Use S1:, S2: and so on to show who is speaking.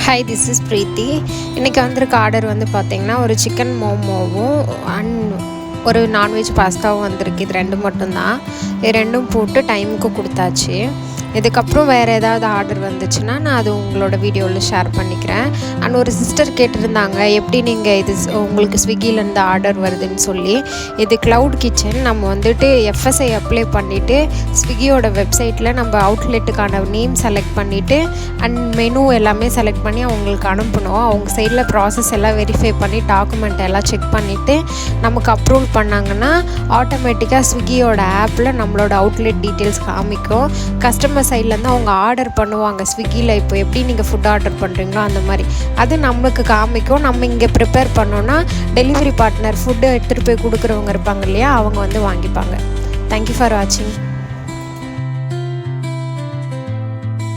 S1: Hi, this is Preethi. இன்றைக்கி வந்திருக்க order வந்து பார்த்திங்கன்னா ஒரு சிக்கன் மோமோவும் ஒரு நான்வெஜ் பாஸ்தாவும் வந்திருக்கு. இது ரெண்டு மட்டும்தான். இது ரெண்டும் போட்டு டைமுக்கு கொடுத்தாச்சு. இதுக்கப்புறம் வேறு ஏதாவது ஆர்டர் வந்துச்சுன்னா நான் அது உங்களோட வீடியோவில் ஷேர் பண்ணிக்கிறேன். அண்ட் ஒரு சிஸ்டர் கேட்டிருந்தாங்க, எப்படி நீங்கள் இது உங்களுக்கு ஸ்விக்கிலேருந்து ஆர்டர் வருதுன்னு சொல்லி. இது க்ளவுட் கிச்சன். நம்ம வந்துட்டு எஃப்எஸ்ஐ அப்ளை பண்ணிவிட்டு ஸ்விக்கியோட வெப்சைட்டில் நம்ம அவுட்லெட்டுக்கான நேம் செலக்ட் பண்ணிவிட்டு அண்ட் மெனு எல்லாமே செலக்ட் பண்ணி அவங்களுக்கு அனுப்பணும். அவங்க சைடில் ப்ராசஸ் எல்லாம் வெரிஃபை பண்ணி டாக்குமெண்ட் எல்லாம் செக் பண்ணிவிட்டு நமக்கு அப்ரூவல் பண்ணாங்கன்னா ஆட்டோமேட்டிக்காக ஸ்விக்கியோட ஆப்பில் நம்மளோட அவுட்லெட் டீட்டெயில்ஸ் காமிக்கும். கஸ்டமர் சைட்லேருந்து அவங்க ஆர்டர் பண்ணுவாங்க ஸ்விக்கியில். இப்போ எப்படி நீங்கள் ஃபுட் ஆர்டர் பண்ணுறீங்களோ அந்த மாதிரி அது நம்மளுக்கு காமிக்கும். நம்ம இங்கே ப்ரிப்பேர் பண்ணோன்னா டெலிவரி பார்ட்னர் ஃபுட்டு எடுத்துகிட்டு போய் கொடுக்குறவங்க இருப்பாங்க இல்லையா, அவங்க வந்து வாங்கிப்பாங்க. தேங்க்யூ ஃபார் வாட்சிங்.